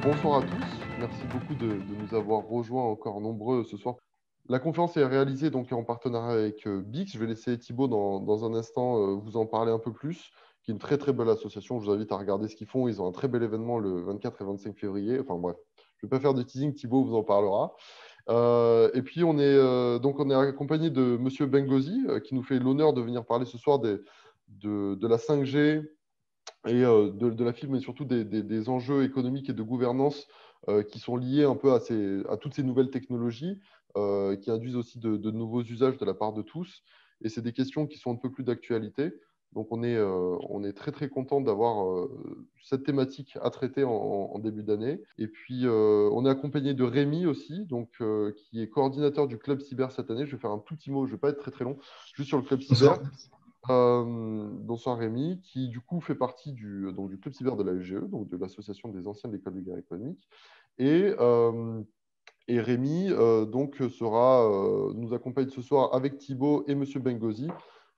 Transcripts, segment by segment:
bonsoir à tous. Merci beaucoup de nous avoir rejoints encore nombreux ce soir. La conférence est réalisée donc en partenariat avec Bix. Je vais laisser Thibaut dans un instant vous en parler un peu plus, qui est une très très belle association. Je vous invite à regarder ce qu'ils font. Ils ont un très bel événement le 24 et 25 février. Enfin bref, je ne vais pas faire de teasing, Thibaut vous en parlera. Et puis on est accompagné de Monsieur Bengozi, qui nous fait l'honneur de venir parler ce soir de la 5G et de la fibre, mais surtout des enjeux économiques et de gouvernance qui sont liés un peu à toutes ces nouvelles technologies, qui induisent aussi de nouveaux usages de la part de tous. Et c'est des questions qui sont un peu plus d'actualité. Donc on est très très content d'avoir cette thématique à traiter en début d'année. Et puis on est accompagné de Rémi aussi, donc, qui est coordinateur du Club Cyber cette année. Je vais faire un tout petit mot, je ne vais pas être très très long, juste sur le Club Cyber. Bonsoir. Bonsoir Rémi, qui du coup fait partie donc, du Club Cyber de la UGE, donc de l'Association des anciens de l'École de guerre économique. Et, et Rémi nous accompagne ce soir avec Thibaut et Monsieur Bengozi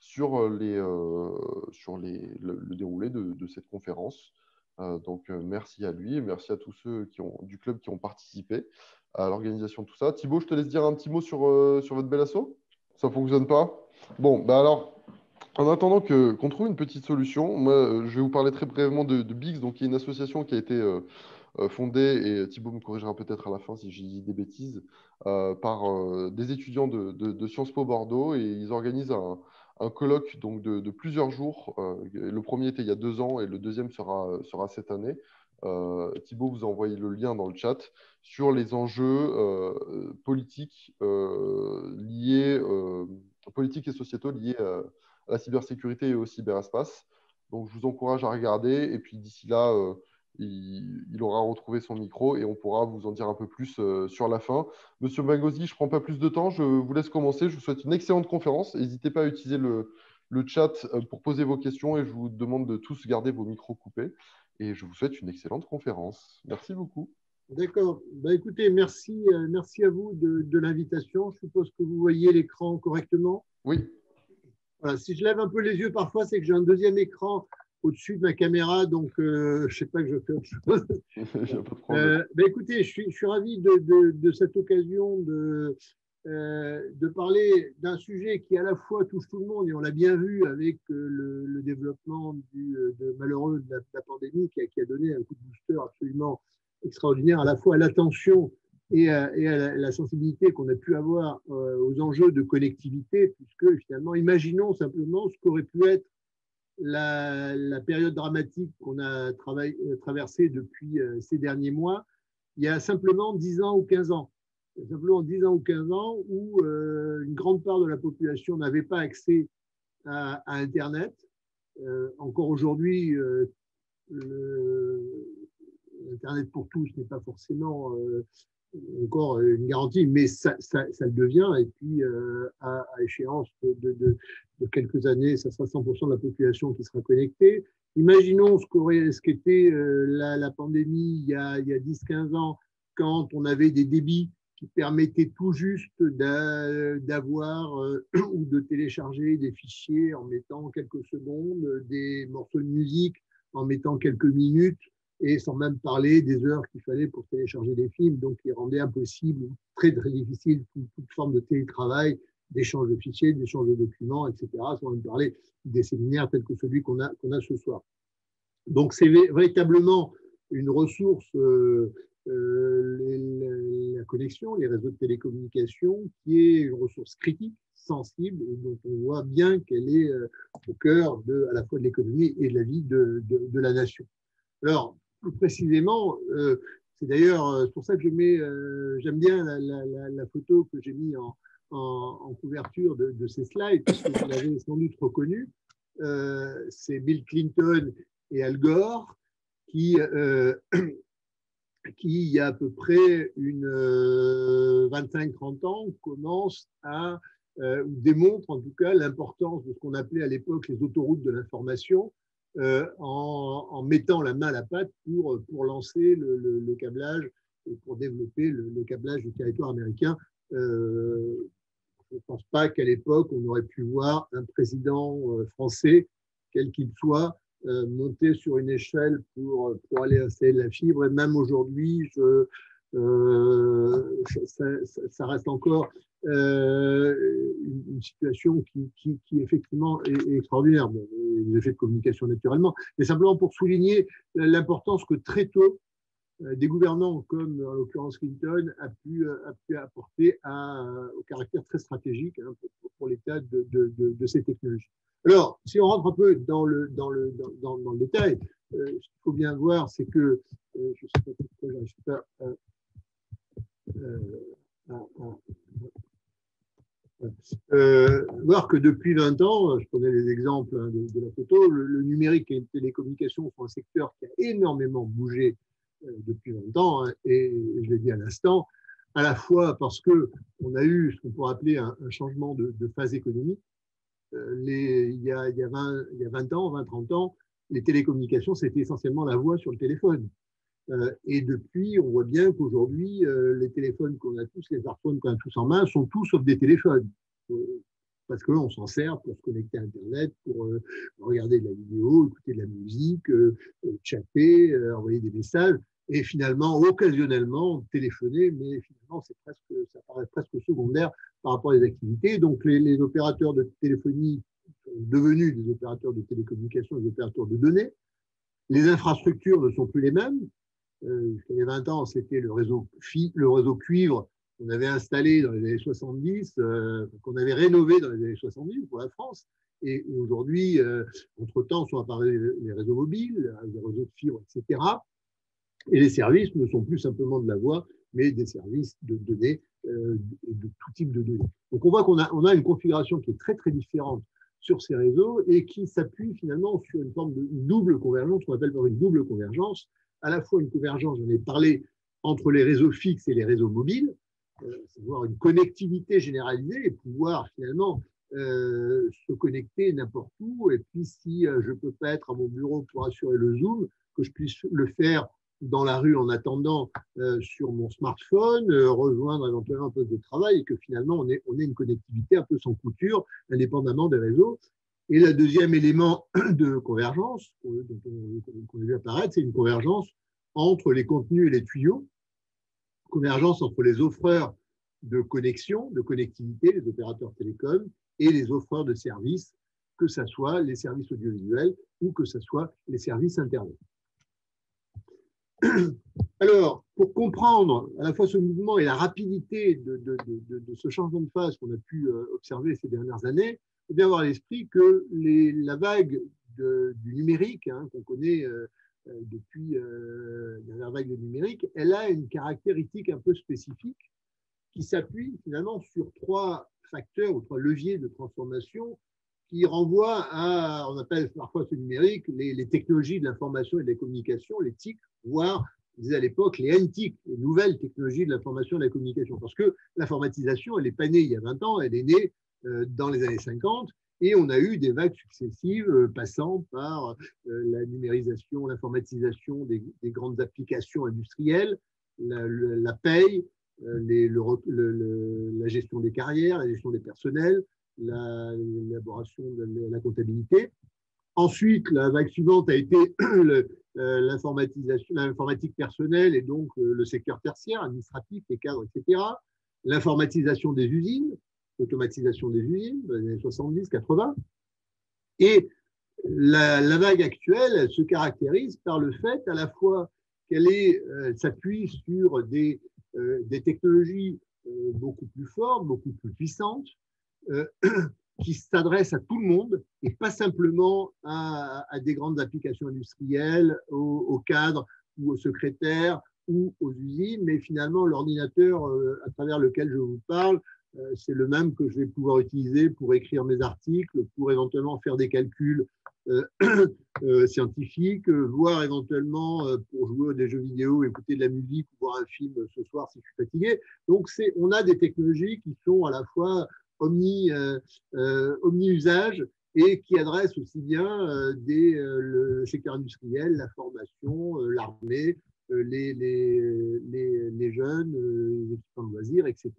sur le déroulé de cette conférence. Donc merci à lui et merci à tous ceux du club qui ont participé à l'organisation de tout ça. Thibaut, je te laisse dire un petit mot sur votre bel asso. Ça ne fonctionne pas? Bon, bah alors, en attendant qu'on trouve une petite solution, moi, je vais vous parler très brièvement de Bix, donc, qui est une association qui a été fondée, et Thibaut me corrigera peut-être à la fin si j'ai dit des bêtises, par des étudiants de Sciences Po Bordeaux, et ils organisent un colloque donc, de plusieurs jours. Le premier était il y a 2 ans et le deuxième sera cette année. Thibaut vous a envoyé le lien dans le chat sur les enjeux politiques et sociétaux liés à la cybersécurité et au cyberespace. Donc, je vous encourage à regarder. Et puis, d'ici là, il aura retrouvé son micro et on pourra vous en dire un peu plus sur la fin. Monsieur Bengozi, je ne prends pas plus de temps. Je vous laisse commencer. Je vous souhaite une excellente conférence. N'hésitez pas à utiliser le chat pour poser vos questions et je vous demande de tous garder vos micros coupés. Et je vous souhaite une excellente conférence. Merci beaucoup. D'accord. Bah, écoutez, merci à vous de l'invitation. Je suppose que vous voyez l'écran correctement. Oui. Voilà, si je lève un peu les yeux parfois, c'est que j'ai un deuxième écran au-dessus de ma caméra, donc je ne sais pas que je fais autre chose. Il n'y a pas de problème. Bah, écoutez, je suis ravi de cette occasion de parler d'un sujet qui à la fois touche tout le monde, et on l'a bien vu avec le développement malheureux de la pandémie qui a donné un coup de booster absolument extraordinaire à la fois à l'attention et à la sensibilité qu'on a pu avoir aux enjeux de connectivité, puisque finalement, imaginons simplement ce qu'aurait pu être la période dramatique qu'on a traversée depuis ces derniers mois, il y a simplement 10 ans ou 15 ans. Il y a simplement 10 ans ou 15 ans où une grande part de la population n'avait pas accès à Internet. Encore aujourd'hui, Internet pour tous n'est pas forcément encore une garantie, mais ça le devient. Et puis, à échéance de quelques années, ça sera 100% de la population qui sera connectée. Imaginons ce qu'était la pandémie il y a 10-15 ans, quand on avait des débits qui permettaient tout juste d'avoir ou de télécharger des fichiers en mettant quelques secondes, des morceaux de musique en mettant quelques minutes, et sans même parler des heures qu'il fallait pour télécharger des films, donc qui rendait impossible, très très difficile, toute forme de télétravail, d'échange de fichiers, d'échange de documents, etc., sans même parler des séminaires tels que celui qu'on a ce soir. Donc c'est véritablement une ressource, la connexion, les réseaux de télécommunications, qui est une ressource critique, sensible, et dont on voit bien qu'elle est au cœur à la fois de l'économie et de la vie de la nation. Alors, plus précisément, c'est d'ailleurs pour ça que j'aime bien la photo que j'ai mise en couverture de ces slides, parce que vous l'avez sans doute reconnu. C'est Bill Clinton et Al Gore qui il y a à peu près 25-30 ans, commencent démontrent en tout cas l'importance de ce qu'on appelait à l'époque les autoroutes de l'information, en mettant la main à la pâte pour lancer le câblage et pour développer le câblage du territoire américain. Je ne pense pas qu'à l'époque, on aurait pu voir un président français, quel qu'il soit, monter sur une échelle pour aller installer de la fibre. Et même aujourd'hui, ça reste encore une situation qui effectivement est extraordinaire. Bon, les effets de communication naturellement, mais simplement pour souligner l'importance que très tôt des gouvernants comme en l'occurrence Clinton a pu apporter au caractère très stratégique pour l'état de ces technologies. Alors, si on rentre un peu dans le détail, ce qu'il faut bien voir, c'est que, je ne sais pas pourquoi je n'arrive pas voir que depuis 20 ans, je prenais les exemples de la photo, le numérique et les télécommunications sont un secteur qui a énormément bougé depuis 20 ans, et je l'ai dit à l'instant, à la fois parce qu'on a eu ce qu'on pourrait appeler un changement de phase économique. Il y a 20 ans, 20-30 ans, les télécommunications, c'était essentiellement la voix sur le téléphone. Et depuis, on voit bien qu'aujourd'hui, les téléphones qu'on a tous, les smartphones qu'on a tous en main, sont tous sauf des téléphones. Parce qu'on s'en sert pour se connecter à Internet, pour regarder de la vidéo, écouter de la musique, chatter, envoyer des messages, et finalement, occasionnellement, téléphoner, mais finalement, ça paraît presque secondaire par rapport à les activités. Donc, les opérateurs de téléphonie sont devenus des opérateurs de télécommunications, des opérateurs de données. Les infrastructures ne sont plus les mêmes. Il y a 20 ans, c'était le réseau cuivre qu'on avait installé dans les années 70, qu'on avait rénové dans les années 70 pour la France. Et aujourd'hui, entre-temps, sont apparus les réseaux mobiles, les réseaux de fibre, etc. Et les services ne sont plus simplement de la voix, mais des services de données et de tout type de données. Donc, on voit qu'on a une configuration qui est très, très différente sur ces réseaux et qui s'appuie finalement sur une forme de double convergence, qu'on appelle une double convergence, à la fois une convergence, j'en ai parlé, entre les réseaux fixes et les réseaux mobiles, c'est-à-dire une connectivité généralisée et pouvoir finalement se connecter n'importe où. Et puis, si je ne peux pas être à mon bureau pour assurer le Zoom, que je puisse le faire dans la rue en attendant sur mon smartphone, rejoindre éventuellement un poste de travail et que finalement, on ait une connectivité un peu sans couture, indépendamment des réseaux. Et le deuxième élément de convergence qu'on a vu apparaître, c'est une convergence entre les contenus et les tuyaux, convergence entre les offreurs de connexion, de connectivité, les opérateurs télécoms, et les offreurs de services, que ce soit les services audiovisuels ou que ce soit les services Internet. Alors, pour comprendre à la fois ce mouvement et la rapidité de ce changement de phase qu'on a pu observer ces dernières années, il faut bien avoir à l'esprit que la vague du numérique, qu'on connaît depuis la dernière vague du numérique, elle a une caractéristique un peu spécifique qui s'appuie finalement sur 3 facteurs ou 3 leviers de transformation qui renvoient à, on appelle parfois ce numérique, les technologies de l'information et de la communication, les TIC, voire, on disait à l'époque, les NTIC, les nouvelles technologies de l'information et de la communication. Parce que l'informatisation, elle n'est pas née il y a 20 ans, elle est née dans les années 50, et on a eu des vagues successives passant par la numérisation, l'informatisation des grandes applications industrielles, la paye, la gestion des carrières, la gestion des personnels, l'élaboration de la comptabilité. Ensuite, la vague suivante a été l'informatique personnelle et donc le secteur tertiaire, administratif, les cadres, etc. L'informatisation des usines, l'automatisation des usines dans les années 70, 80. Et la vague actuelle, elle se caractérise par le fait à la fois qu'elle s'appuie sur des technologies beaucoup plus fortes, beaucoup plus puissantes, qui s'adressent à tout le monde et pas simplement à des grandes applications industrielles, aux cadres ou aux secrétaires ou aux usines, mais finalement l'ordinateur à travers lequel je vous parle, c'est le même que je vais pouvoir utiliser pour écrire mes articles, pour éventuellement faire des calculs scientifiques, voire éventuellement pour jouer à des jeux vidéo, écouter de la musique ou voir un film ce soir si je suis fatigué. Donc on a des technologies qui sont à la fois omni-usage et qui adressent aussi bien le secteur industriel, la formation, l'armée, les jeunes, les équipements de loisirs, etc.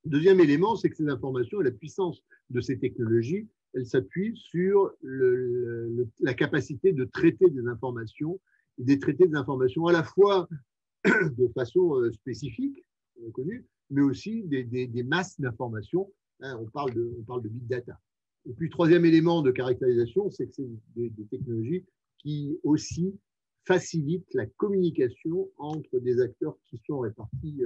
Deuxième élément, c'est que ces informations et la puissance de ces technologies elle s'appuie sur la capacité de traiter des informations, et des traiter des informations à la fois de façon spécifique, connue, mais aussi des masses d'informations. Hein, on parle de big data. Et puis, troisième élément de caractérisation, c'est que c'est des technologies qui aussi facilitent la communication entre des acteurs qui sont répartis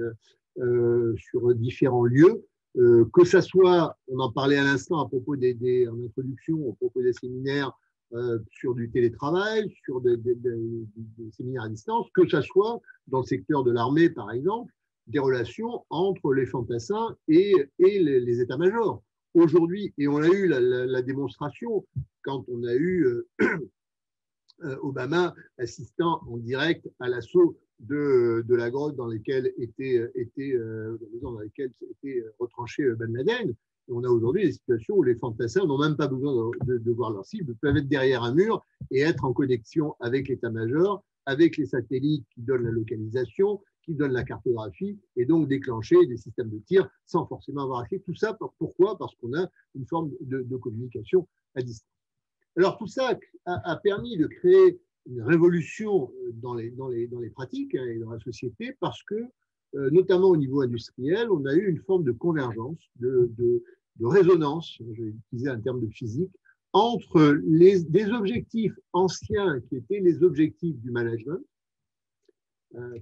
sur différents lieux, que ça soit, on en parlait à l'instant à propos en introduction, à propos des séminaires sur du télétravail, sur des séminaires à distance, que ça soit dans le secteur de l'armée, par exemple, des relations entre les fantassins et les états-majors. Aujourd'hui, et on a eu la démonstration quand on a eu Obama assistant en direct à l'assaut de la grotte dans laquelle était retranché Ben Laden. Et on a aujourd'hui des situations où les fantassins n'ont même pas besoin de voir leur cible, ils peuvent être derrière un mur et être en connexion avec l'état-major, avec les satellites qui donnent la localisation, qui donnent la cartographie, et donc déclencher des systèmes de tir sans forcément avoir accès. Tout ça, pourquoi? Parce qu'on a une forme de communication à distance. Alors tout ça a permis de créer une révolution dans les pratiques et dans la société parce que, notamment au niveau industriel, on a eu une forme de convergence, de résonance, je vais utiliser un terme de physique, entre des objectifs anciens qui étaient les objectifs du management,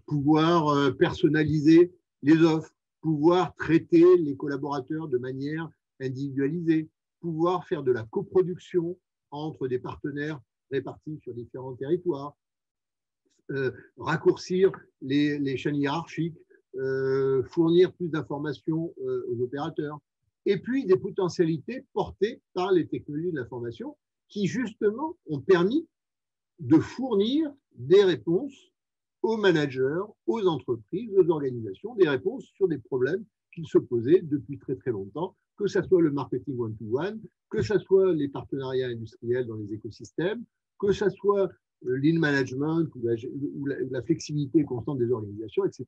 pouvoir personnaliser les offres, pouvoir traiter les collaborateurs de manière individualisée, pouvoir faire de la coproduction entre des partenaires répartis sur différents territoires, raccourcir les chaînes hiérarchiques, fournir plus d'informations aux opérateurs, et puis des potentialités portées par les technologies de l'information qui justement ont permis de fournir des réponses aux managers, aux entreprises, aux organisations, des réponses sur des problèmes qu'ils se posaient depuis très très longtemps, que ce soit le marketing one-to-one, que ce soit les partenariats industriels dans les écosystèmes, que ce soit le lean management ou la flexibilité constante des organisations, etc.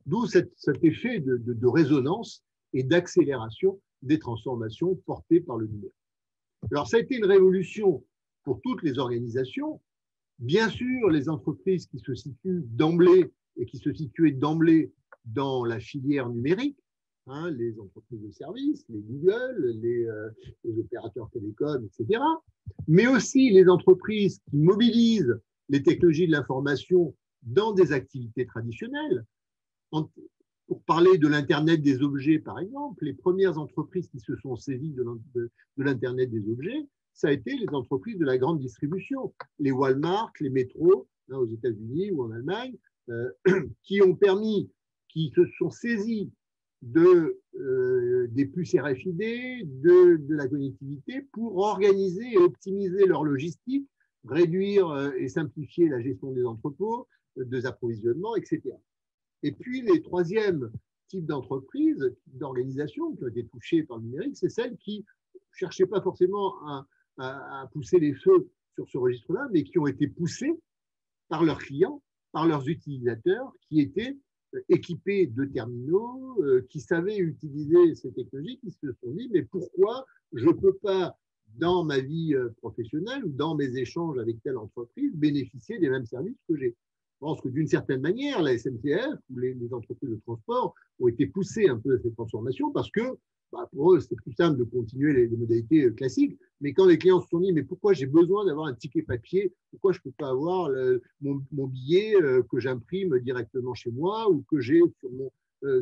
D'où cet effet de résonance et d'accélération des transformations portées par le numérique. Alors, ça a été une révolution pour toutes les organisations. Bien sûr, les entreprises qui se situent d'emblée et qui se situaient d'emblée dans la filière numérique, hein, les entreprises de services, les Google, les opérateurs télécoms, etc. Mais aussi les entreprises qui mobilisent les technologies de l'information dans des activités traditionnelles. Pour parler de l'Internet des objets, par exemple, les premières entreprises qui se sont saisies de l'Internet des objets, ça a été les entreprises de la grande distribution, les Walmart, les métros, hein, aux États-Unis ou en Allemagne, qui se sont saisis des puces RFID, de la connectivité pour organiser et optimiser leur logistique, réduire et simplifier la gestion des entrepôts, des approvisionnements, etc. Et puis, les troisièmes types d'entreprises, d'organisations qui ont été touchées par le numérique, c'est celles qui ne cherchaient pas forcément à pousser les feux sur ce registre-là, mais qui ont été poussées par leurs clients, par leurs utilisateurs, qui étaient équipés de terminaux, qui savaient utiliser ces technologies, qui se sont dit, mais pourquoi je ne peux pas, dans ma vie professionnelle ou dans mes échanges avec telle entreprise, bénéficier des mêmes services que j'ai? Je pense que d'une certaine manière, la SNCF ou les entreprises de transport ont été poussées un peu à cette transformation parce que pour eux, c'est plus simple de continuer les modalités classiques. Mais quand les clients se sont dit, mais pourquoi j'ai besoin d'avoir un ticket papier? Pourquoi je ne peux pas avoir mon billet que j'imprime directement chez moi ou que j'ai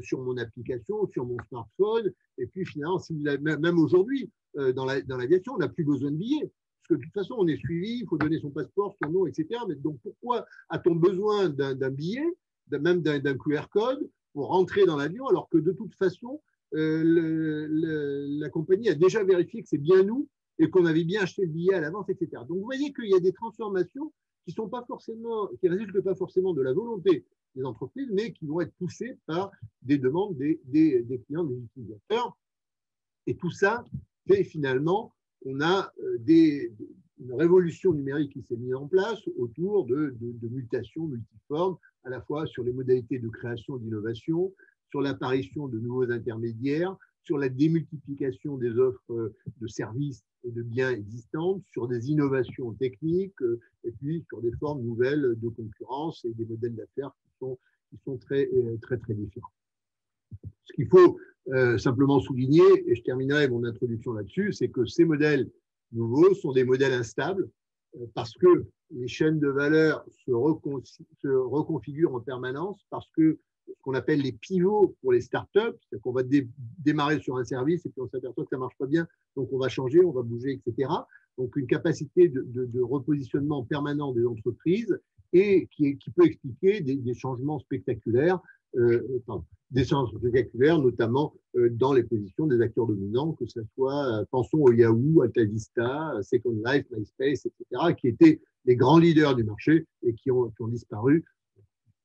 sur mon application, sur mon smartphone? Et puis finalement, même aujourd'hui, dans l'aviation, on n'a plus besoin de billets. Parce que de toute façon, on est suivi, il faut donner son passeport, son nom, etc. Mais donc, pourquoi a-t-on besoin d'un billet, même d'un QR code, pour rentrer dans l'avion, alors que de toute façon, la compagnie a déjà vérifié que c'est bien nous et qu'on avait bien acheté le billet à l'avance, etc. Donc, vous voyez qu'il y a des transformations qui ne résultent pas forcément de la volonté des entreprises, mais qui vont être poussées par des demandes des clients, des utilisateurs. Et tout ça fait finalement on a une révolution numérique qui s'est mise en place autour de mutations multiformes, à la fois sur les modalités de création et d'innovation, sur l'apparition de nouveaux intermédiaires, sur la démultiplication des offres de services et de biens existantes, sur des innovations techniques, et puis sur des formes nouvelles de concurrence et des modèles d'affaires qui sont très, très, très différents. Ce qu'il faut simplement souligner, et je terminerai mon introduction là-dessus, c'est que ces modèles nouveaux sont des modèles instables parce que les chaînes de valeur se reconfigurent en permanence, parce que ce qu'on appelle les pivots pour les startups, c'est-à-dire qu'on va démarrer sur un service et puis on s'aperçoit que ça ne marche pas bien, donc on va changer, on va bouger, etc. Donc une capacité de repositionnement permanent des entreprises et qui peut expliquer des changements spectaculaires, notamment dans les positions des acteurs dominants, que ce soit, pensons au Yahoo, AltaVista, Second Life, MySpace, etc., qui étaient les grands leaders du marché et qui ont disparu.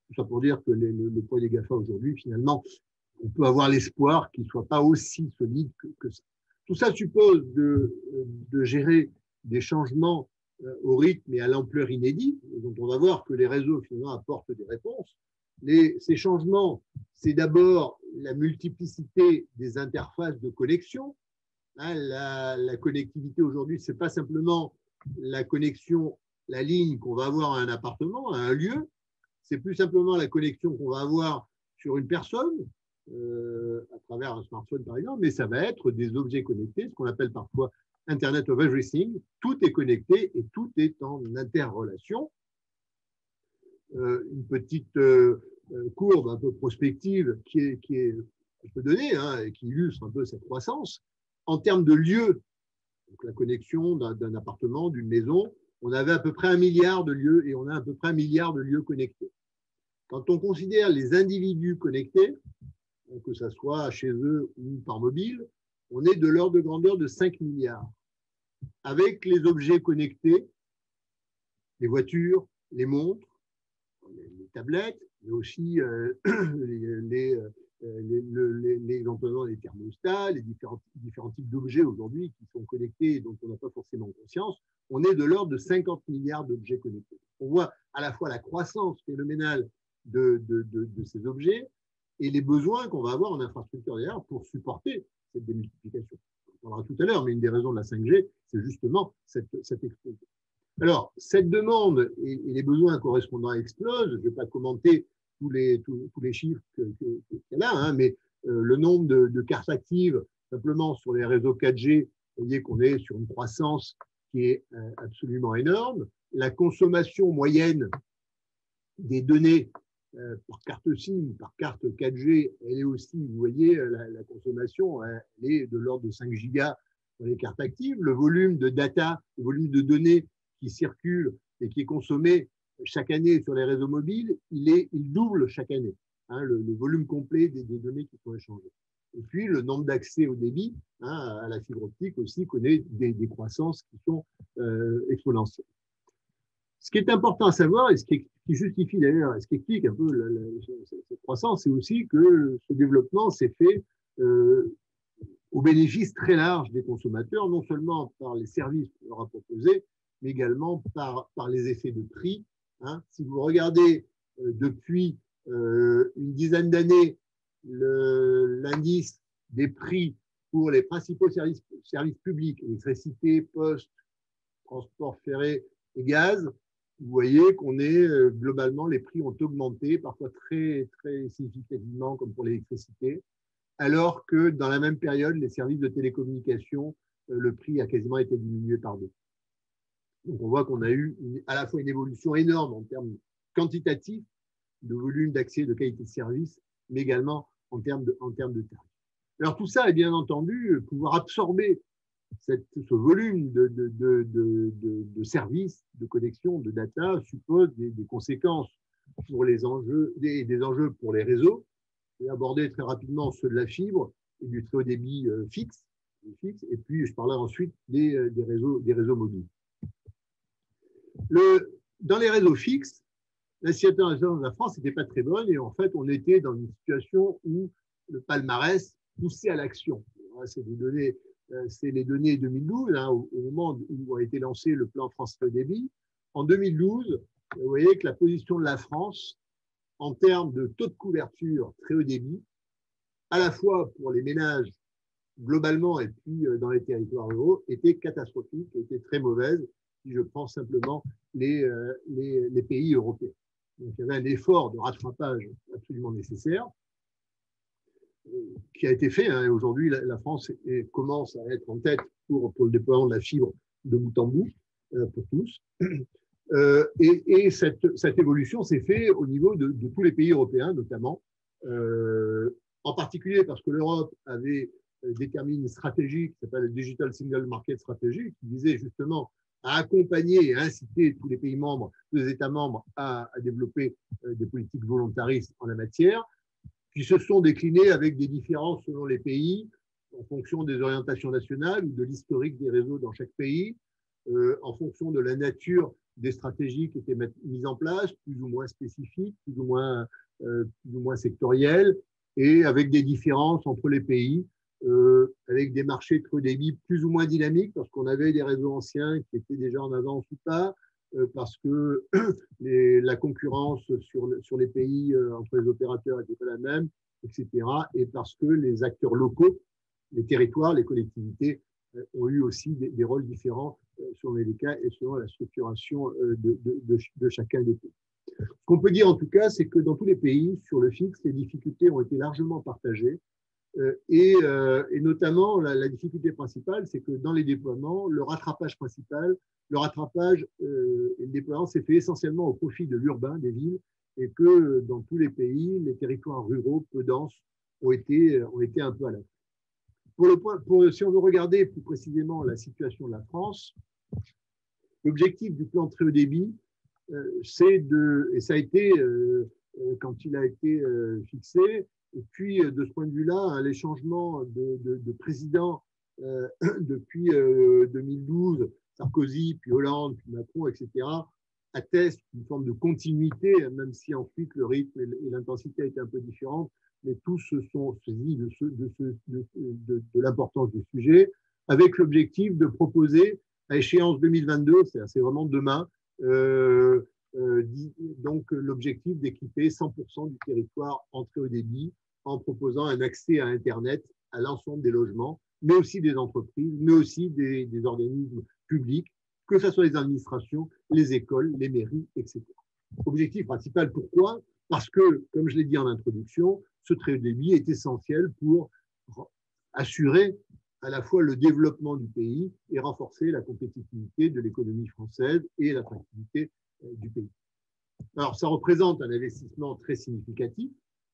Tout ça pour dire que le poids des GAFA aujourd'hui, finalement, on peut avoir l'espoir qu'ils ne soient pas aussi solides que ça. Tout ça suppose de gérer des changements au rythme et à l'ampleur inédit. Donc, on va voir que les réseaux, finalement, apportent des réponses. Ces changements, c'est d'abord la multiplicité des interfaces de connexion. La connectivité aujourd'hui, ce n'est pas simplement la connexion, la ligne qu'on va avoir à un appartement, à un lieu, c'est plus simplement la connexion qu'on va avoir sur une personne, à travers un smartphone par exemple, mais ça va être des objets connectés, ce qu'on appelle parfois Internet of Everything. Tout est connecté et tout est en interrelation. Une petite courbe un peu prospective qu'on peut donner, et qui illustre un peu cette croissance. En termes de lieux, donc la connexion d'un appartement, d'une maison, on avait à peu près 1 milliard de lieux et on a à peu près 1 milliard de lieux connectés. Quand on considère les individus connectés, que ce soit chez eux ou par mobile, on est de l'ordre de grandeur de 5 milliards. Avec les objets connectés, les voitures, les montres, les tablettes, mais aussi les thermostats, les différents types d'objets aujourd'hui qui sont connectés et dont on n'a pas forcément conscience, on est de l'ordre de 50 milliards d'objets connectés. On voit à la fois la croissance phénoménale de ces objets et les besoins qu'on va avoir en infrastructure derrière pour supporter cette démultiplication. On en parlera tout à l'heure, mais une des raisons de la 5G, c'est justement cette explosion. Alors, cette demande et les besoins correspondants explosent. Je ne vais pas commenter tous les chiffres qu'il y a là, mais le nombre de cartes actives, simplement sur les réseaux 4G, vous voyez qu'on est sur une croissance qui est absolument énorme. La consommation moyenne des données par carte SIM, par carte 4G, elle est aussi, vous voyez, la consommation, elle est de l'ordre de 5 gigas pour les cartes actives. Le volume de data, le volume de données qui circule et qui est consommé chaque année sur les réseaux mobiles, il double chaque année, le volume complet des données qui sont échangées. Et puis, le nombre d'accès au débit à la fibre optique aussi connaît des croissances qui sont exponentielles. Ce qui est important à savoir, et ce qui justifie d'ailleurs, et ce qui explique un peu cette croissance, c'est aussi que ce développement s'est fait au bénéfice très large des consommateurs, non seulement par les services qu'on leur a proposés, mais également par les effets de prix. Si vous regardez depuis une dizaine d'années l'indice des prix pour les principaux services publics, électricité, poste, transport ferré et gaz, vous voyez qu'on est globalement, les prix ont augmenté, parfois très, très significativement, comme pour l'électricité, alors que dans la même période, les services de télécommunication, le prix a quasiment été diminué par 2. Donc, on voit qu'on a eu à la fois une évolution énorme en termes quantitatifs, de volume d'accès, de qualité de service, mais également en termes de tarifs. Alors, tout ça est bien entendu, pouvoir absorber ce volume de services, de connexion, de data, suppose des conséquences pour les enjeux, des enjeux pour les réseaux. Je vais aborder très rapidement ceux de la fibre et du très haut débit fixe, et puis je parlerai ensuite des réseaux mobiles. Dans les réseaux fixes, la situation de la France n'était pas très bonne et en fait, on était dans une situation où le palmarès poussait à l'action. C'est les données 2012, au moment où a été lancé le plan France Très Haut Débit. En 2012, vous voyez que la position de la France en termes de taux de couverture très haut débit, à la fois pour les ménages globalement, et puis dans les territoires ruraux, était catastrophique, était très mauvaise, si je prends simplement les pays européens. Donc, il y avait un effort de rattrapage absolument nécessaire qui a été fait. Hein. Aujourd'hui, la France commence à être en tête pour le déploiement de la fibre de bout en bout pour tous. Et cette évolution s'est faite au niveau de tous les pays européens, notamment, en particulier parce que l'Europe avait déterminé une stratégie qui s'appelle le Digital Single Market Strategy, qui visait justement à accompagner et à inciter tous les pays membres, tous les États membres à développer des politiques volontaristes en la matière, qui se sont déclinées avec des différences selon les pays, en fonction des orientations nationales ou de l'historique des réseaux dans chaque pays, en fonction de la nature des stratégies qui étaient mises en place, plus ou moins spécifiques, plus ou moins sectorielles, et avec des différences entre les pays, avec des marchés de très haut débit plus ou moins dynamiques, parce qu'on avait des réseaux anciens qui étaient déjà en avance ou pas, parce que la concurrence sur les pays entre les opérateurs n'était pas la même, etc. Et parce que les acteurs locaux, les territoires, les collectivités ont eu aussi des rôles différents selon les cas et selon la structuration de chacun des pays. Ce qu'on peut dire en tout cas, c'est que dans tous les pays, sur le fixe, les difficultés ont été largement partagées. Et notamment, la difficulté principale, c'est que dans les déploiements, le rattrapage principal, le rattrapage et le déploiement s'est fait essentiellement au profit de l'urbain, des villes, et que dans tous les pays, les territoires ruraux peu denses ont été un peu à la fin. Si on veut regarder plus précisément la situation de la France, l'objectif du plan très haut débit, et ça a été, quand il a été fixé, et puis, de ce point de vue-là, hein, les changements de président depuis 2012, Sarkozy, puis Hollande, puis Macron, etc., attestent une forme de continuité, même si ensuite le rythme et l'intensité étaient un peu différentes, mais tous se sont saisis de l'importance du sujet, avec l'objectif de proposer, à échéance 2022, c'est vraiment demain, donc l'objectif d'équiper 100% du territoire en très haut débit en proposant un accès à Internet à l'ensemble des logements, mais aussi des entreprises, mais aussi des organismes publics, que ce soit les administrations, les écoles, les mairies, etc. Objectif principal, pourquoi? Parce que, comme je l'ai dit en introduction, ce très haut débit est essentiel pour assurer à la fois le développement du pays et renforcer la compétitivité de l'économie française et l'attractivité du pays. Alors, ça représente un investissement très significatif,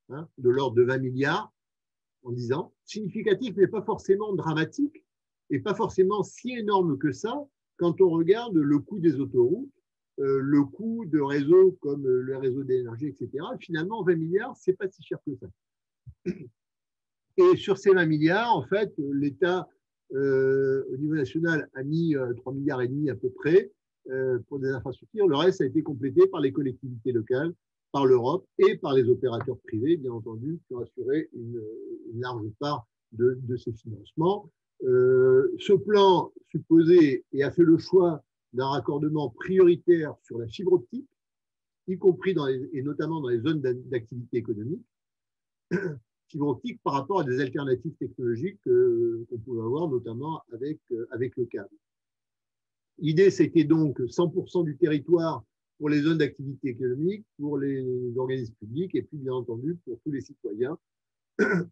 hein, de l'ordre de 20 milliards en 10 ans. Significatif, mais pas forcément dramatique et pas forcément si énorme que ça quand on regarde le coût des autoroutes, le coût de réseaux comme le réseau d'énergie, etc. Finalement, 20 milliards, c'est pas si cher que ça. Et sur ces 20 milliards, en fait, l'État, au niveau national, a mis 3,5 milliards à peu près pour des infrastructures. Le reste a été complété par les collectivités locales, par l'Europe et par les opérateurs privés, bien entendu, qui ont assuré une large part de ces financements. Ce plan supposé et a fait le choix d'un raccordement prioritaire sur la fibre optique, y compris et notamment dans les zones d'activité économique, fibre optique par rapport à des alternatives technologiques qu'on pouvait avoir, notamment avec le câble. L'idée, c'était donc 100% du territoire pour les zones d'activité économique, pour les organismes publics et puis, bien entendu, pour tous les citoyens,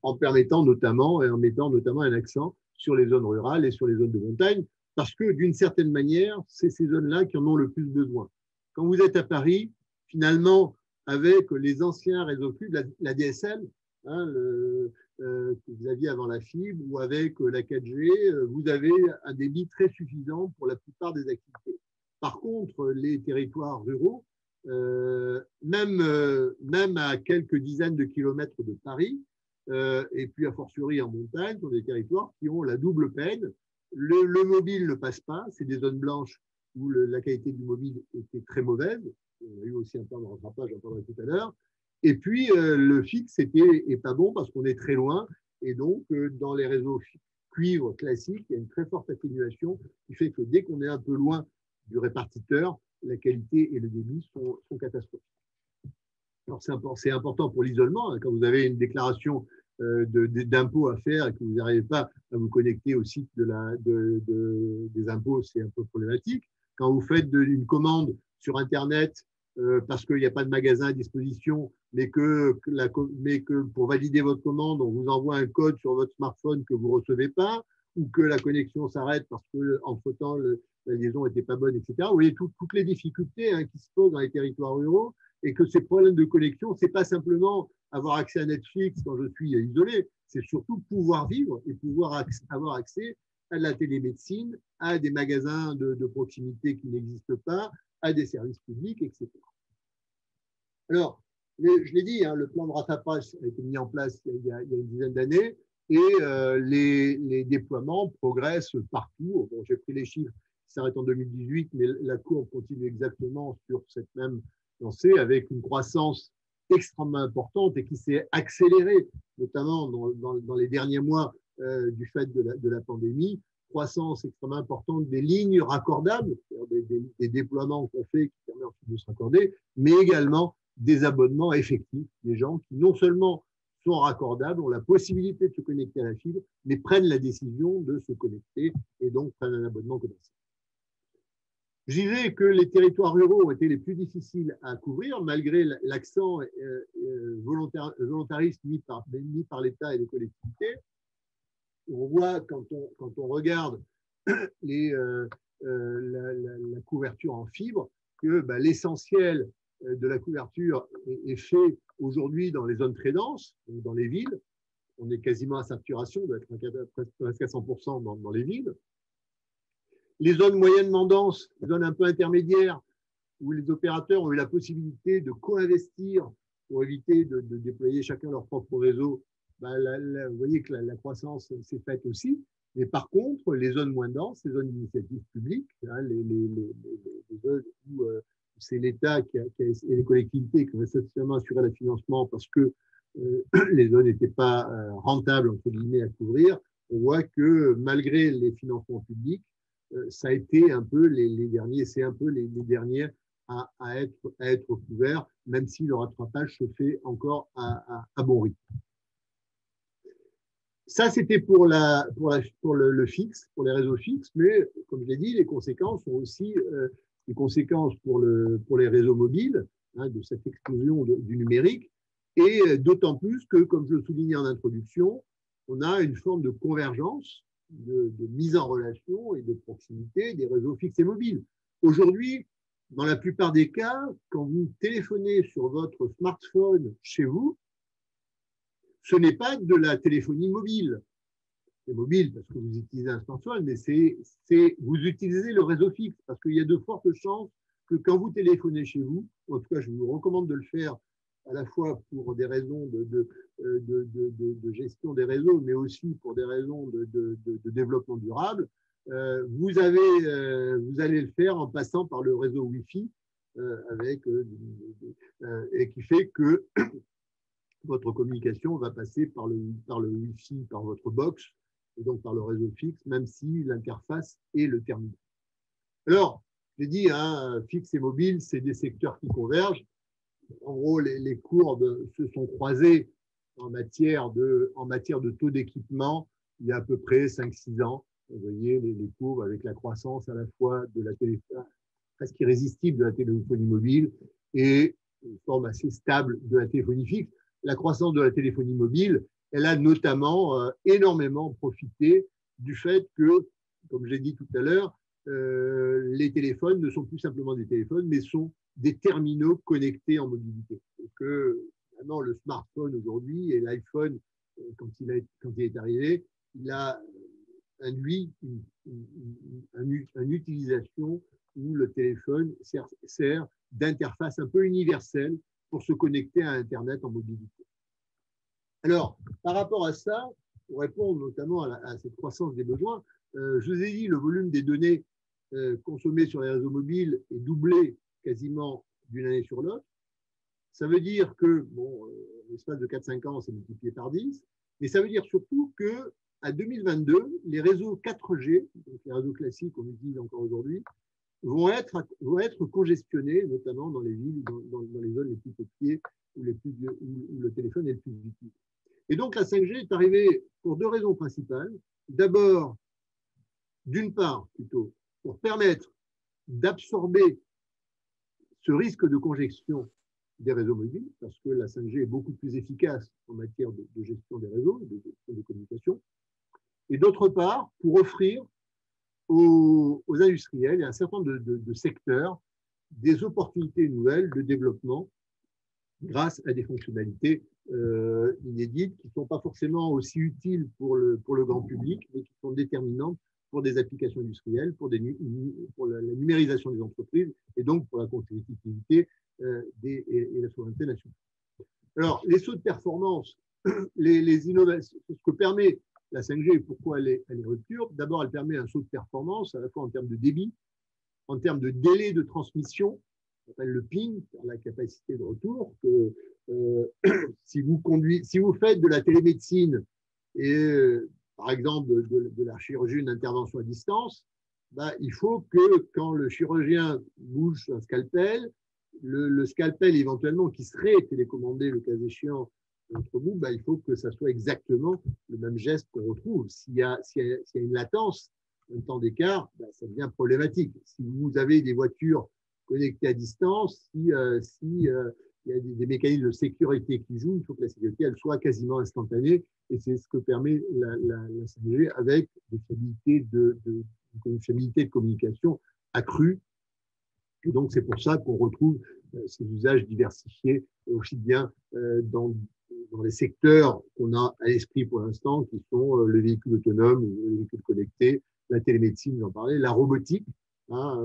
en permettant notamment et en mettant notamment un accent sur les zones rurales et sur les zones de montagne, parce que d'une certaine manière, c'est ces zones-là qui en ont le plus besoin. Quand vous êtes à Paris, finalement, avec les anciens réseaux cubes, la DSL, hein, que vous aviez avant la fibre, ou avec la 4G, vous avez un débit très suffisant pour la plupart des activités. Par contre, les territoires ruraux, même à quelques dizaines de kilomètres de Paris, et puis a fortiori en montagne, sont des territoires qui ont la double peine. Le mobile ne passe pas, c'est des zones blanches où la qualité du mobile était très mauvaise. On a eu aussi un temps de rattrapage, j'en parlerai tout à l'heure. Et puis, le fixe n'est pas bon parce qu'on est très loin. Et donc, dans les réseaux cuivre classiques, il y a une très forte atténuation qui fait que dès qu'on est un peu loin du répartiteur, la qualité et le débit sont catastrophiques. Alors, c'est important pour l'isolement. Quand vous avez une déclaration d'impôts à faire et que vous n'arrivez pas à vous connecter au site des impôts, c'est un peu problématique. Quand vous faites une commande sur Internet parce qu'il n'y a pas de magasin à disposition, mais que pour valider votre commande, on vous envoie un code sur votre smartphone que vous ne recevez pas, ou que la connexion s'arrête parce qu'entre-temps, la liaison n'était pas bonne, etc. Vous voyez toutes les difficultés qui se posent dans les territoires ruraux, et que ces problèmes de connexion, ce n'est pas simplement avoir accès à Netflix quand je suis isolé, c'est surtout pouvoir vivre et pouvoir avoir accès à de la télémédecine, à des magasins de proximité qui n'existent pas, à des services publics, etc. Alors, je l'ai dit, le plan de rattrapage a été mis en place il y a une dizaine d'années, et les déploiements progressent partout. Bon, j'ai pris les chiffres qui s'arrêtent en 2018, mais la courbe continue exactement sur cette même lancée, avec une croissance extrêmement importante et qui s'est accélérée, notamment dans les derniers mois du fait de la pandémie. Croissance extrêmement importante des lignes raccordables, des déploiements qu'on fait qui permettent ensuite de se raccorder, mais également des abonnements effectifs, des gens qui non seulement sont raccordables, ont la possibilité de se connecter à la fibre, mais prennent la décision de se connecter et donc prennent un abonnement commercial. Je disais que les territoires ruraux ont été les plus difficiles à couvrir, malgré l'accent volontariste mis par l'État et les collectivités. On voit, quand on regarde la couverture en fibre, que l'essentiel de la couverture est fait aujourd'hui dans les zones très denses, donc dans les villes. On est quasiment à saturation, on doit être presque à 100% dans les villes. Les zones moyennement denses, les zones un peu intermédiaires, où les opérateurs ont eu la possibilité de co-investir pour éviter de déployer chacun leur propre réseau, vous voyez que la croissance s'est faite aussi. Mais par contre, les zones moins denses, les zones d'initiative publique, les zones où c'est l'État et les collectivités qui ont essentiellement assuré le financement parce que les zones n'étaient pas rentables, entre guillemets, à couvrir, on voit que malgré les financements publics, ça a été un peu les derniers, c'est un peu les derniers à être couverts, même si le rattrapage se fait encore à bon rythme. Ça, c'était pour le fixe, pour les réseaux fixes, mais comme je l'ai dit, les conséquences sont aussi des conséquences pour les réseaux mobiles, de cette explosion du numérique, et d'autant plus que, comme je le soulignais en introduction, on a une forme de convergence, de mise en relation et de proximité des réseaux fixes et mobiles. Aujourd'hui, dans la plupart des cas, quand vous téléphonez sur votre smartphone chez vous, ce n'est pas de la téléphonie mobile. C'est mobile parce que vous utilisez un smartphone, mais vous utilisez le réseau fixe parce qu'il y a de fortes chances que quand vous téléphonez chez vous, en tout cas, je vous recommande de le faire à la fois pour des raisons de gestion des réseaux, mais aussi pour des raisons de développement durable, vous allez le faire en passant par le réseau Wi-Fi et qui fait que votre communication va passer par le Wi-Fi, par votre box, et donc par le réseau fixe, même si l'interface est le terminal. Alors, j'ai dit, fixe et mobile, c'est des secteurs qui convergent. En gros, les courbes se sont croisées en matière de taux d'équipement il y a à peu près 5-6 ans. Vous voyez les courbes avec la croissance à la fois de la téléphonie, presque irrésistible de la téléphonie mobile et une forme assez stable de la téléphonie fixe. La croissance de la téléphonie mobile, elle a notamment énormément profité du fait que, comme je l'ai dit tout à l'heure, les téléphones ne sont plus simplement des téléphones, mais sont des terminaux connectés en mobilité. Donc, maintenant, le smartphone aujourd'hui et l'iPhone, quand il est arrivé, il a induit une utilisation où le téléphone sert d'interface un peu universelle pour se connecter à Internet en mobilité. Alors, par rapport à ça, pour répondre notamment à cette croissance des besoins, je vous ai dit, le volume des données consommées sur les réseaux mobiles est doublé quasiment d'une année sur l'autre. Ça veut dire que, l'espace de 4-5 ans, c'est multiplié par 10, mais ça veut dire surtout qu'à 2022, les réseaux 4G, donc les réseaux classiques qu'on utilise encore aujourd'hui, vont être congestionnés, notamment dans les villes, dans les zones les plus peuplées où le téléphone est le plus utilisé. Et donc, la 5G est arrivée pour deux raisons principales. D'abord, d'une part, plutôt, pour permettre d'absorber ce risque de congestion des réseaux mobiles, parce que la 5G est beaucoup plus efficace en matière de gestion des réseaux, de gestion des communications. Et d'autre part, pour offrir aux industriels et à un certain nombre de secteurs des opportunités nouvelles de développement grâce à des fonctionnalités inédites qui ne sont pas forcément aussi utiles pour le grand public, mais qui sont déterminantes pour des applications industrielles, pour la numérisation des entreprises et donc pour la compétitivité et la souveraineté nationale. Alors, les sauts de performance, les innovations, ce que permet la 5G et pourquoi elle est rupture, d'abord, elle permet un saut de performance à la fois en termes de débit, en termes de délai de transmission, on appelle le ping, la capacité de retour, que si vous faites de la télémédecine et par exemple de la chirurgie, une intervention à distance, bah, il faut que quand le chirurgien bouge un scalpel, le scalpel éventuellement qui serait télécommandé le cas échéant entre vous, bah, il faut que ça soit exactement le même geste qu'on retrouve. S'il y a une latence, un temps d'écart, bah, ça devient problématique. Si vous avez des voitures connectées à distance, si y a des mécanismes de sécurité qui jouent, il faut que la sécurité elle soit quasiment instantanée, et c'est ce que permet la 5G avec des fiabilités une fiabilité de communication accrue. Et donc, c'est pour ça qu'on retrouve ces usages diversifiés, aussi bien dans les secteurs qu'on a à l'esprit pour l'instant, qui sont le véhicule autonome, le véhicule connecté, la télémédecine, j'en parlais, la robotique. Hein,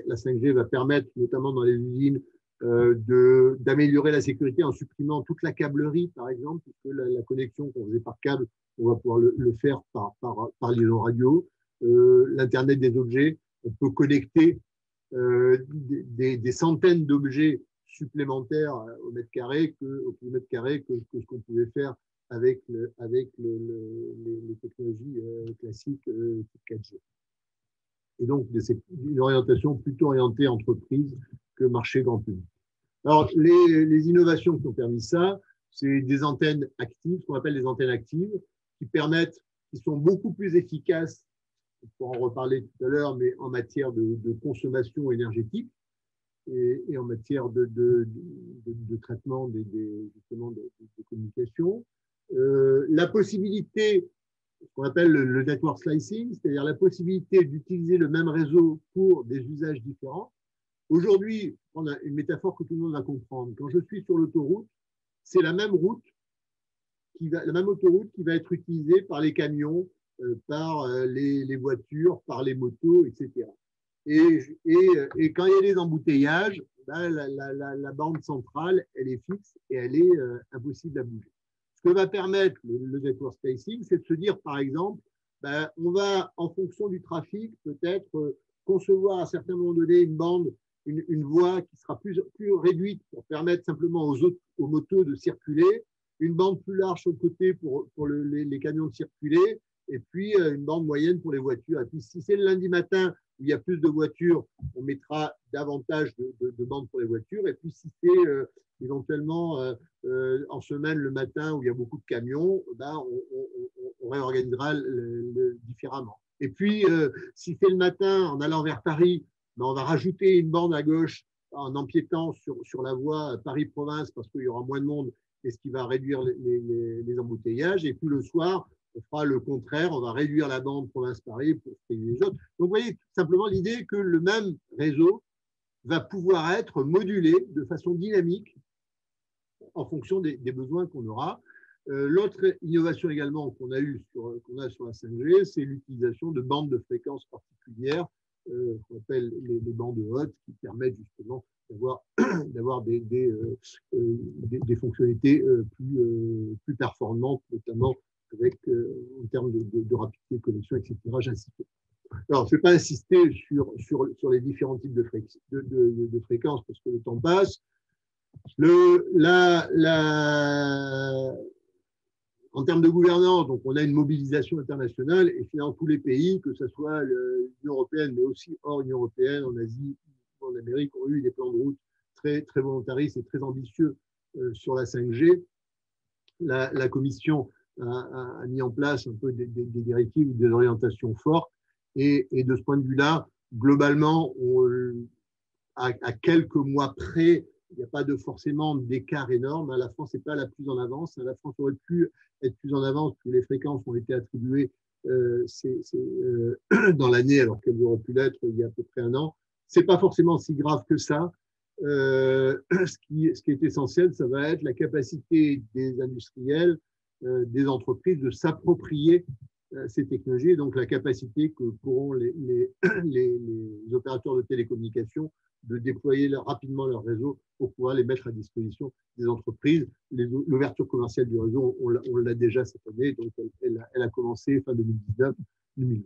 la 5G va permettre, notamment dans les usines, d'améliorer la sécurité en supprimant toute la câblerie, par exemple, puisque la connexion qu'on faisait par câble, on va pouvoir le faire par liaison radio. L'Internet des objets, on peut connecter des centaines d'objets supplémentaires au mètre carré au kilomètre carré que ce qu'on pouvait faire avec les technologies classiques 4G. Et donc, c'est une orientation plutôt orientée entreprise que marché grand public. Alors, les innovations qui ont permis ça, c'est des antennes actives, ce qu'on appelle des antennes actives, qui sont beaucoup plus efficaces, on pourra en reparler tout à l'heure, mais en matière de consommation énergétique et en matière de traitement justement des communications. La possibilité, ce qu'on appelle le network slicing, c'est-à-dire la possibilité d'utiliser le même réseau pour des usages différents. Aujourd'hui, on a une métaphore que tout le monde va comprendre. Quand je suis sur l'autoroute, c'est la même autoroute qui va être utilisée par les camions, par les voitures, par les motos, etc. Et quand il y a des embouteillages, ben, la bande centrale, elle est fixe et elle est impossible à bouger. Ce que va permettre le network slicing, c'est de se dire, par exemple, ben, on va, en fonction du trafic, peut-être concevoir à un certain moment donné une voie qui sera plus réduite pour permettre simplement aux motos de circuler, une bande plus large sur le côté pour les camions de circuler, et puis une bande moyenne pour les voitures. Et puis si c'est le lundi matin où il y a plus de voitures, on mettra davantage de bandes pour les voitures. Et puis si c'est éventuellement en semaine le matin où il y a beaucoup de camions, ben, on réorganisera différemment. Et puis si c'est le matin en allant vers Paris, ben, on va rajouter une bande à gauche en empiétant sur la voie Paris-Province parce qu'il y aura moins de monde, et ce qui va réduire les embouteillages. Et puis le soir, on fera le contraire, on va réduire la bande Province-Paris pour payer les autres. Donc vous voyez simplement l'idée que le même réseau va pouvoir être modulé de façon dynamique en fonction des besoins qu'on aura. L'autre innovation également qu'on a sur la 5G, c'est l'utilisation de bandes de fréquences particulières, qu'on appelle les bandes hautes, qui permettent justement d'avoir des fonctionnalités plus performantes, notamment en termes de rapidité de connexion, etc. J'insiste. Alors, je ne vais pas insister sur les différents types de fréquences parce que le temps passe. En termes de gouvernance, donc on a une mobilisation internationale et finalement tous les pays, que ce soit l'Union européenne, mais aussi hors Union européenne, en Asie, en Amérique, ont eu des plans de route très, très volontaristes et très ambitieux sur la 5G. la Commission a mis en place un peu des directives, des orientations fortes. Et de ce point de vue-là, globalement, à quelques mois près, il n'y a pas forcément d'écart énorme. La France n'est pas la plus en avance. La France aurait pu être plus en avance parce que les fréquences ont été attribuées dans l'année alors qu'elles auraient pu l'être il y a à peu près un an. Ce n'est pas forcément si grave que ça. Ce qui est essentiel, ça va être la capacité des industriels, des entreprises de s'approprier ces technologies, et donc la capacité que pourront les opérateurs de télécommunications de déployer rapidement leur réseau pour pouvoir les mettre à disposition des entreprises. L'ouverture commerciale du réseau, on l'a déjà cette année, donc elle a commencé fin 2019-2020.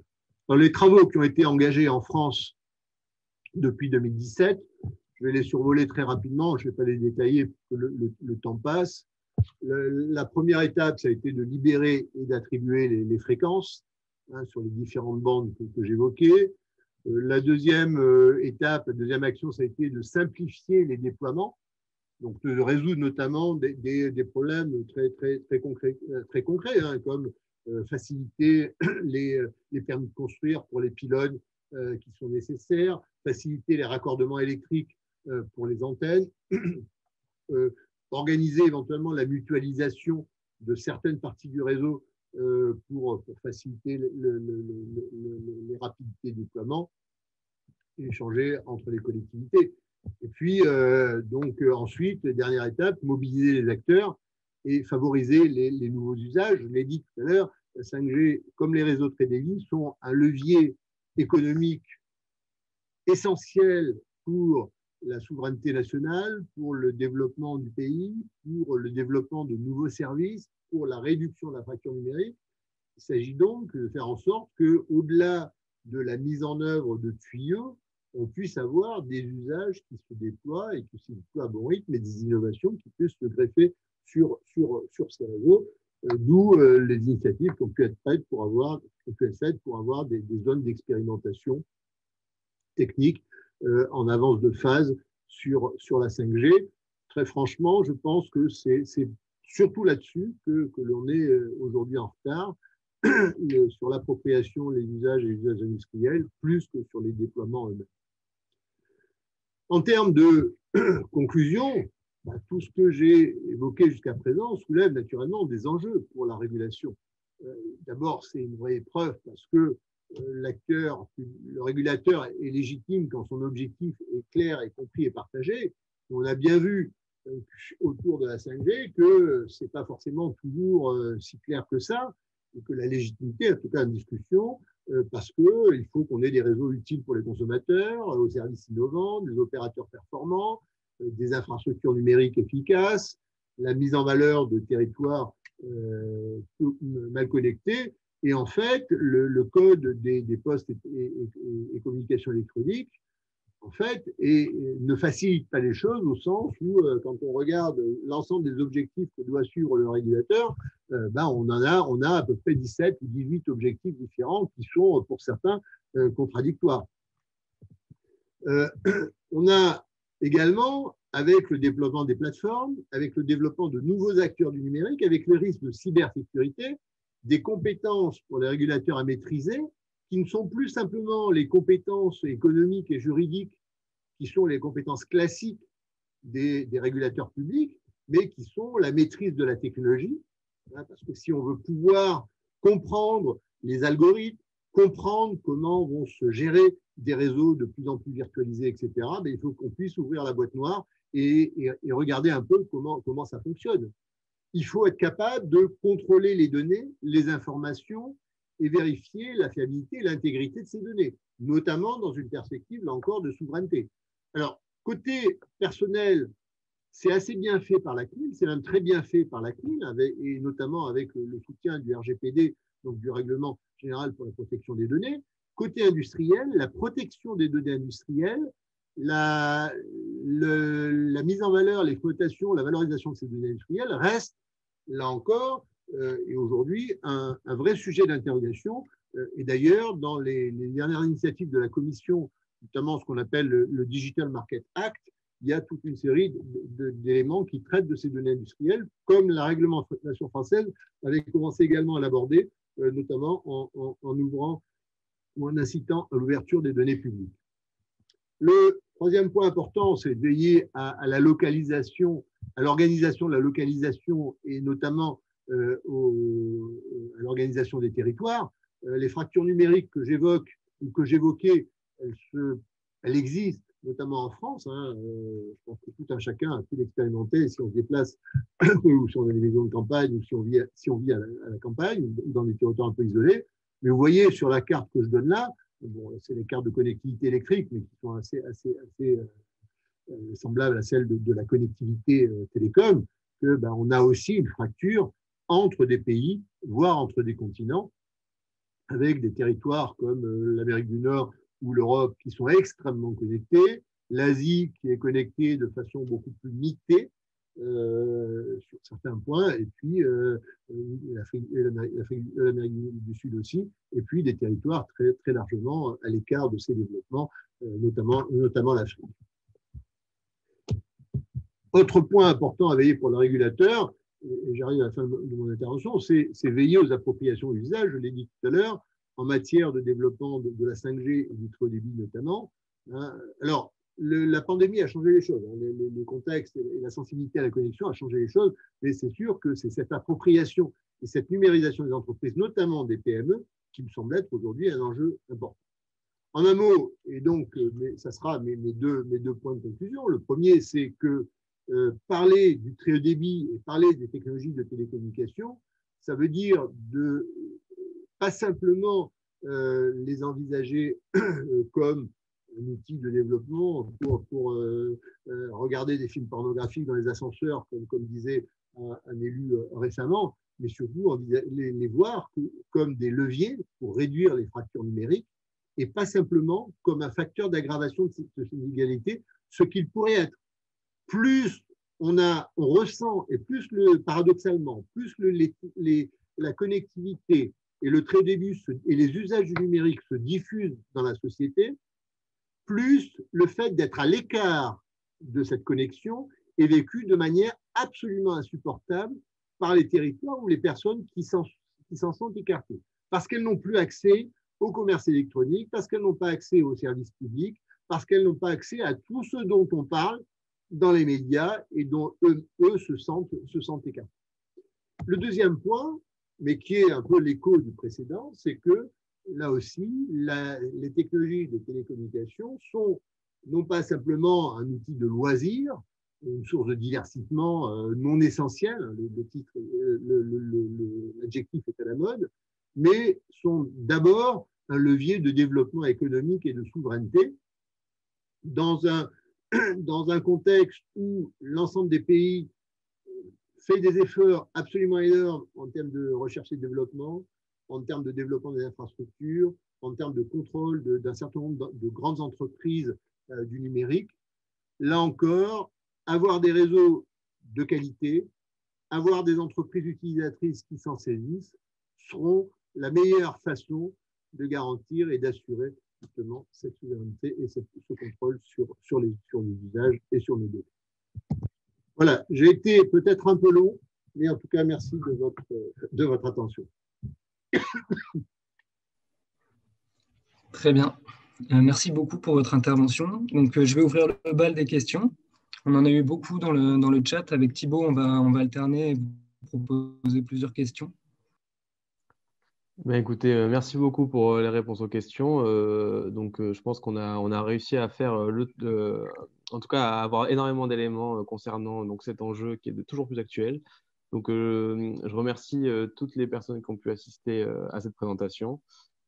Dans les travaux qui ont été engagés en France depuis 2017, je vais les survoler très rapidement, je ne vais pas les détailler pour que le temps passe. La première étape, ça a été de libérer et d'attribuer les fréquences sur les différentes bandes que j'évoquais. La deuxième étape, la deuxième action, ça a été de simplifier les déploiements, donc de résoudre notamment des problèmes très concrets, comme faciliter les permis de construire pour les pylônes qui sont nécessaires, faciliter les raccordements électriques pour les antennes, organiser éventuellement la mutualisation de certaines parties du réseau pour faciliter les rapidités de déploiement et échanger entre les collectivités. Et puis, ensuite, dernière étape, mobiliser les acteurs et favoriser les nouveaux usages. Je l'ai dit tout à l'heure, la 5G, comme les réseaux très débit, sont un levier économique essentiel pour la souveraineté nationale, pour le développement du pays, pour le développement de nouveaux services, pour la réduction de la fracture numérique. Il s'agit donc de faire en sorte qu'au-delà de la mise en œuvre de tuyaux, on puisse avoir des usages qui se déploient et qui se déploient à bon rythme, et des innovations qui puissent se greffer sur ces réseaux, d'où les initiatives qui ont pu être faites pour avoir des zones d'expérimentation technique en avance de phase sur la 5G. Très franchement, je pense que c'est surtout là-dessus que l'on est aujourd'hui en retard, sur l'appropriation, les usages et les usages industriels, plus que sur les déploiements eux-mêmes. En termes de conclusion, tout ce que j'ai évoqué jusqu'à présent soulève naturellement des enjeux pour la régulation. D'abord, c'est une vraie épreuve parce que le régulateur est légitime quand son objectif est clair et compris et partagé. On a bien vu autour de la 5G que ce n'est pas forcément toujours si clair que ça, et que la légitimité, en tout cas en discussion, parce qu'il faut qu'on ait des réseaux utiles pour les consommateurs, aux services innovants, des opérateurs performants, des infrastructures numériques efficaces, la mise en valeur de territoires mal connectés. Et en fait, le code des postes et communications électroniques, en fait, ne facilite pas les choses au sens où, quand on regarde l'ensemble des objectifs que doit suivre le régulateur, on a à peu près 17 ou 18 objectifs différents qui sont, pour certains, contradictoires. On a également, avec le développement des plateformes, avec le développement de nouveaux acteurs du numérique, avec le risque de cybersécurité, des compétences pour les régulateurs à maîtriser, qui ne sont plus simplement les compétences économiques et juridiques, qui sont les compétences classiques des régulateurs publics, mais qui sont la maîtrise de la technologie. Parce que si on veut pouvoir comprendre les algorithmes, comprendre comment vont se gérer des réseaux de plus en plus virtualisés, etc., il faut qu'on puisse ouvrir la boîte noire et regarder un peu comment ça fonctionne. Il faut être capable de contrôler les données, les informations, et vérifier la fiabilité et l'intégrité de ces données, notamment dans une perspective, là encore, de souveraineté. Alors, côté personnel, c'est assez bien fait par la CNIL, c'est même très bien fait par la CNIL, et notamment avec le soutien du RGPD, donc du Règlement général pour la protection des données. Côté industriel, la protection des données industrielles, la mise en valeur, l'exploitation, la valorisation de ces données industrielles reste, là encore, et aujourd'hui, un vrai sujet d'interrogation. Et d'ailleurs, dans les dernières initiatives de la Commission, notamment ce qu'on appelle le Digital Market Act, il y a toute une série d'éléments qui traitent de ces données industrielles, comme la réglementation française avait commencé également à l'aborder, notamment en ouvrant ou en incitant à l'ouverture des données publiques. Le troisième point important, c'est de veiller à la localisation, à l'organisation de la localisation et notamment à l'organisation des territoires. Les fractures numériques que j'évoque ou que j'évoquais, elles existent, notamment en France. Je pense que tout un chacun a pu l'expérimenter si on se déplace ou si on a des maisons de campagne ou si on vit à la campagne ou dans des territoires un peu isolés. Mais vous voyez sur la carte que je donne là, bon, c'est les cartes de connectivité électrique, mais qui sont assez semblables à celles de la connectivité télécom, que on a aussi une fracture entre des pays, voire entre des continents, avec des territoires comme l'Amérique du Nord ou l'Europe qui sont extrêmement connectés, l'Asie qui est connectée de façon beaucoup plus mitée sur certains points, et puis l'Amérique du Sud aussi, et puis des territoires très, très largement à l'écart de ces développements, notamment l'Afrique. Autre point important à veiller pour le régulateur, et j'arrive à la fin de mon intervention, c'est veiller aux appropriations et usages, je l'ai dit tout à l'heure, en matière de développement de la 5G et du très haut débit notamment. Alors, la pandémie a changé les choses. Le contexte et la sensibilité à la connexion a changé les choses, mais c'est sûr que c'est cette appropriation et cette numérisation des entreprises, notamment des PME, qui me semble être aujourd'hui un enjeu important. En un mot, et donc ça sera mes deux points de conclusion. Le premier, c'est que parler du très haut débit et parler des technologies de télécommunication, ça veut dire de pas simplement les envisager comme un outil de développement pour regarder des films pornographiques dans les ascenseurs, comme disait un élu récemment, mais surtout les voir comme des leviers pour réduire les fractures numériques et pas simplement comme un facteur d'aggravation de cette inégalité, ce qu'il pourrait être. Plus on ressent, et plus paradoxalement, plus la connectivité et le très haut débit et les usages du numérique se diffusent dans la société, plus le fait d'être à l'écart de cette connexion est vécu de manière absolument insupportable par les territoires ou les personnes qui s'en sont écartées. Parce qu'elles n'ont plus accès au commerce électronique, parce qu'elles n'ont pas accès aux services publics, parce qu'elles n'ont pas accès à tout ce dont on parle dans les médias et dont eux se sentent écartés. Le deuxième point, mais qui est un peu l'écho du précédent, c'est que là aussi, les technologies de télécommunication sont non pas simplement un outil de loisir, une source de divertissement non essentielle, l'adjectif est à la mode, mais sont d'abord un levier de développement économique et de souveraineté dans un contexte où l'ensemble des pays fait des efforts absolument énormes en termes de recherche et développement, en termes de développement des infrastructures, en termes de contrôle d'un certain nombre de grandes entreprises du numérique. Là encore, avoir des réseaux de qualité, avoir des entreprises utilisatrices qui s'en saisissent seront la meilleure façon de garantir et d'assurer justement cette souveraineté et ce contrôle sur les usages et sur nos données. Voilà, j'ai été peut-être un peu long, mais en tout cas, merci de votre attention. Très bien. Merci beaucoup pour votre intervention. Donc, je vais ouvrir le bal des questions. On en a eu beaucoup dans le chat. Avec Thibaut, on va alterner et vous proposer plusieurs questions. Écoutez, merci beaucoup pour les réponses aux questions. Je pense qu'on a réussi à faire en tout cas à avoir énormément d'éléments concernant cet enjeu qui est toujours plus actuel. Donc, je remercie toutes les personnes qui ont pu assister à cette présentation.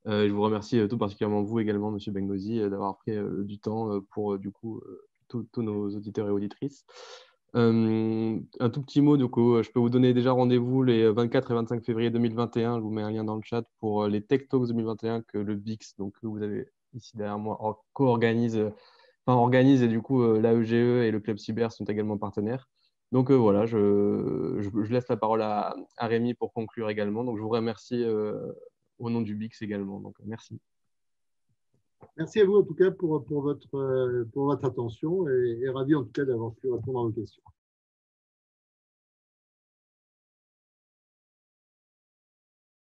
Je vous remercie tout particulièrement vous également, Monsieur Bengozi, d'avoir pris du temps pour tous nos auditeurs et auditrices. Un tout petit mot, du coup, je peux vous donner déjà rendez-vous les 24 et 25 février 2021. Je vous mets un lien dans le chat pour les Tech Talks 2021 que le BIX, donc vous avez ici derrière moi, organise et du coup l'AEGE et le Club Cyber sont également partenaires. Donc voilà, je laisse la parole à Rémi pour conclure également. Donc je vous remercie au nom du BIX également. Donc merci. Merci à vous en tout cas pour votre attention et ravi en tout cas d'avoir pu répondre à vos questions.